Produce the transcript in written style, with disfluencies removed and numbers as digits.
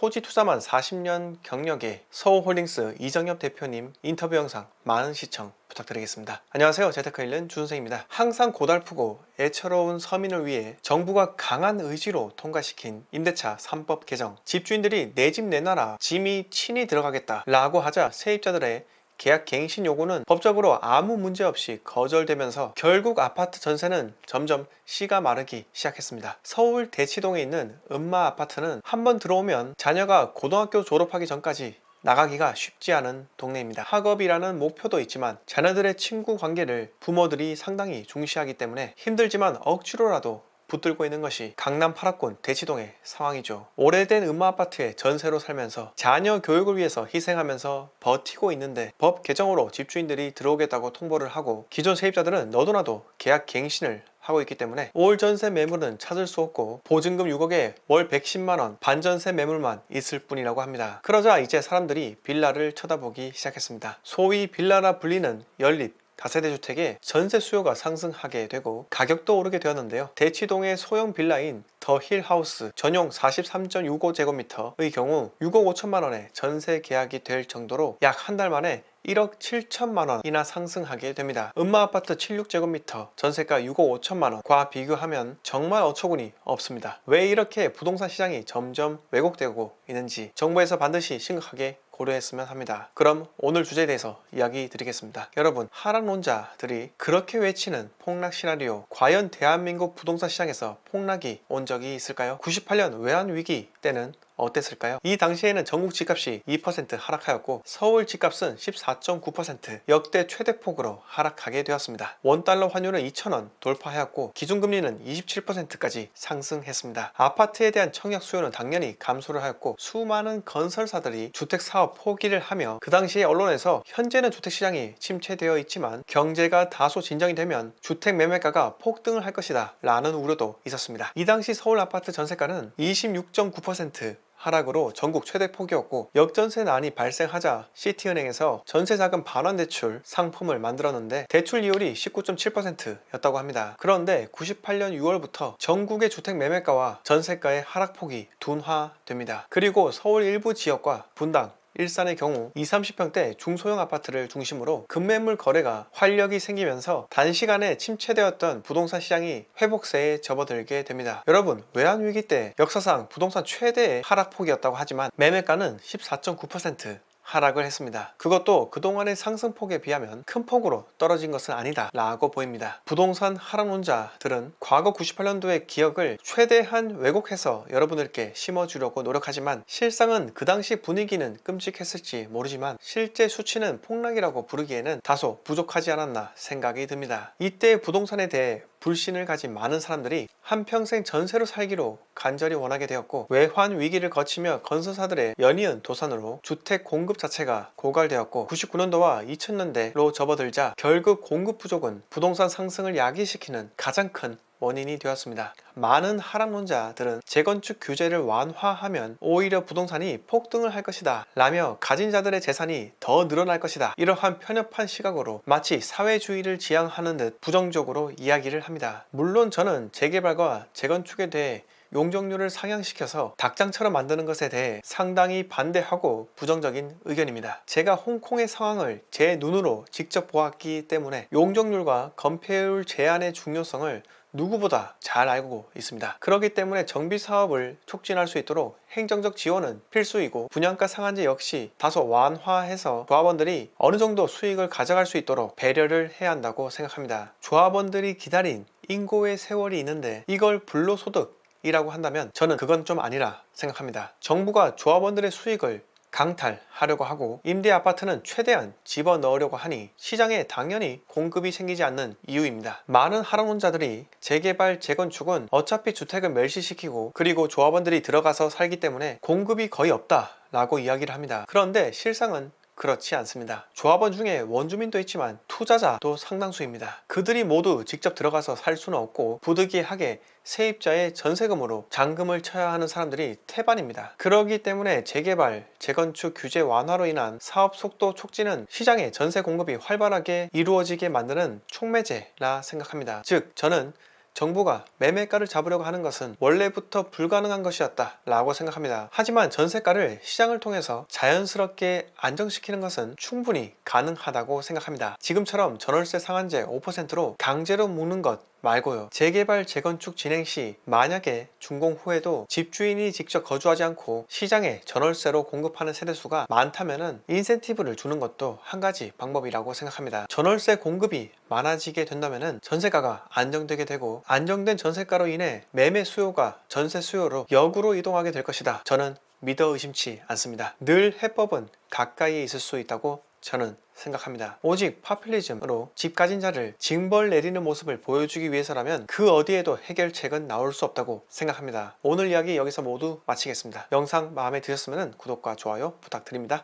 토지 투자만 40년 경력의 서울홀딩스 이정엽 대표님 인터뷰 영상 많은 시청 부탁드리겠습니다. 안녕하세요. 재테크일른 주선생입니다. 항상 고달프고 애처로운 서민을 위해 정부가 강한 의지로 통과시킨 임대차 3법 개정. 집주인들이 내 집 내놔라, 짐이 친히 들어가겠다 라고 하자 세입자들의 계약 갱신 요구는 법적으로 아무 문제 없이 거절되면서 결국 아파트 전세는 점점 씨가 마르기 시작했습니다. 서울 대치동에 있는 음마 아파트는 한번 들어오면 자녀가 고등학교 졸업하기 전까지 나가기가 쉽지 않은 동네입니다. 학업이라는 목표도 있지만 자녀들의 친구 관계를 부모들이 상당히 중시하기 때문에 힘들지만 억지로라도 붙들고 있는 것이 강남 8합군 대치동의 상황이죠. 오래된 음마아파트에 전세로 살면서 자녀 교육을 위해서 희생하면서 버티고 있는데 법 개정으로 집주인들이 들어오겠다고 통보를 하고 기존 세입자들은 너도나도 계약 갱신을 하고 있기 때문에 올 전세 매물은 찾을 수 없고 보증금 6억에 월 110만원 반전세 매물만 있을 뿐이라고 합니다. 그러자 이제 사람들이 빌라를 쳐다보기 시작했습니다. 소위 빌라라 불리는 연립 다세대 주택의 전세 수요가 상승하게 되고 가격도 오르게 되었는데요. 대치동의 소형 빌라인 더 힐하우스 전용 43.65제곱미터의 경우 6억 5천만원에 전세 계약이 될 정도로 약 한 달 만에 1억 7천만원이나 상승하게 됩니다. 음마아파트 76제곱미터 전세가 6억 5천만원과 비교하면 정말 어처구니 없습니다. 왜 이렇게 부동산 시장이 점점 왜곡되고 있는지 정부에서 반드시 심각하게 고려했으면 합니다. 그럼 오늘 주제에 대해서 이야기 드리겠습니다. 여러분, 하락론자들이 그렇게 외치는 폭락 시나리오, 과연 대한민국 부동산 시장에서 폭락이 온 적이 있을까요? 98년 외환위기 때는 어땠을까요? 이 당시에는 전국 집값이 2% 하락하였고 서울 집값은 14.9% 역대 최대폭으로 하락하게 되었습니다. 원달러 환율은 2,000원 돌파하였고 기준금리는 27%까지 상승했습니다. 아파트에 대한 청약 수요는 당연히 감소를 하였고 수많은 건설사들이 주택사업 포기를 하며 그 당시에 언론에서 현재는 주택시장이 침체되어 있지만 경제가 다소 진정이 되면 주택 매매가가 폭등을 할 것이다 라는 우려도 있었습니다. 이 당시 서울 아파트 전세가는 26.9% 하락으로 전국 최대 폭이었고 역전세난이 발생하자 시티은행에서 전세자금 반환 대출 상품을 만들었는데 대출 이율이 19.7%였다고 합니다. 그런데 98년 6월부터 전국의 주택 매매가와 전세가의 하락폭이 둔화됩니다. 그리고 서울 일부 지역과 분당 일산의 경우 20-30평대 중소형 아파트를 중심으로 급매물 거래가 활력이 생기면서 단시간에 침체되었던 부동산 시장이 회복세에 접어들게 됩니다. 여러분, 외환위기 때 역사상 부동산 최대의 하락폭이었다고 하지만 매매가는 14.9% 하락을 했습니다. 그것도 그동안의 상승폭에 비하면 큰 폭으로 떨어진 것은 아니다 라고 보입니다. 부동산 하락론자들은 과거 98년도의 기억을 최대한 왜곡해서 여러분들께 심어주려고 노력하지만 실상은 그 당시 분위기는 끔찍했을지 모르지만 실제 수치는 폭락이라고 부르기에는 다소 부족하지 않았나 생각이 듭니다. 이때 부동산에 대해 불신을 가진 많은 사람들이 한평생 전세로 살기로 간절히 원하게 되었고 외환 위기를 거치며 건설사들의 연이은 도산으로 주택 공급 자체가 고갈되었고 99년도와 2000년대로 접어들자 결국 공급 부족은 부동산 상승을 야기시키는 가장 큰 원인이 되었습니다. 많은 하락론자들은 재건축 규제를 완화하면 오히려 부동산이 폭등을 할 것이다 라며 가진 자들의 재산이 더 늘어날 것이다, 이러한 편협한 시각으로 마치 사회주의를 지향하는 듯 부정적으로 이야기를 합니다. 물론 저는 재개발과 재건축에 대해 용적률을 상향시켜서 닭장처럼 만드는 것에 대해 상당히 반대하고 부정적인 의견입니다. 제가 홍콩의 상황을 제 눈으로 직접 보았기 때문에 용적률과 건폐율 제한의 중요성을 누구보다 잘 알고 있습니다. 그렇기 때문에 정비 사업을 촉진할 수 있도록 행정적 지원은 필수이고 분양가 상한제 역시 다소 완화해서 조합원들이 어느 정도 수익을 가져갈 수 있도록 배려를 해야 한다고 생각합니다. 조합원들이 기다린 인고의 세월이 있는데 이걸 불로소득 이라고 한다면 저는 그건 좀 아니라 생각합니다. 정부가 조합원들의 수익을 강탈하려고 하고 임대 아파트는 최대한 집어넣으려고 하니 시장에 당연히 공급이 생기지 않는 이유입니다. 많은 하락론자들이 재개발, 재건축은 어차피 주택을 멸시시키고 그리고 조합원들이 들어가서 살기 때문에 공급이 거의 없다 라고 이야기를 합니다. 그런데 실상은 그렇지 않습니다. 조합원 중에 원주민도 있지만 투자자도 상당수입니다. 그들이 모두 직접 들어가서 살 수는 없고 부득이하게 세입자의 전세금으로 잔금을 쳐야 하는 사람들이 태반입니다. 그렇기 때문에 재개발, 재건축 규제 완화로 인한 사업 속도 촉진은 시장의 전세 공급이 활발하게 이루어지게 만드는 촉매제라 생각합니다. 즉 저는 정부가 매매가를 잡으려고 하는 것은 원래부터 불가능한 것이었다 라고 생각합니다. 하지만 전세가를 시장을 통해서 자연스럽게 안정시키는 것은 충분히 가능하다고 생각합니다. 지금처럼 전월세 상한제 5%로 강제로 묶는 것 말고요. 재개발, 재건축 진행 시 만약에 준공 후에도 집주인이 직접 거주하지 않고 시장에 전월세로 공급하는 세대수가 많다면은 인센티브를 주는 것도 한 가지 방법이라고 생각합니다. 전월세 공급이 많아지게 된다면은 전세가가 안정되게 되고, 안정된 전세가로 인해 매매 수요가 전세 수요로 역으로 이동하게 될 것이다. 저는 믿어 의심치 않습니다. 늘 해법은 가까이에 있을 수 있다고 저는 생각합니다. 오직 파퓰리즘으로 집 가진 자를 징벌 내리는 모습을 보여주기 위해서라면 그 어디에도 해결책은 나올 수 없다고 생각합니다. 오늘 이야기 여기서 모두 마치겠습니다. 영상 마음에 드셨으면 구독과 좋아요 부탁드립니다.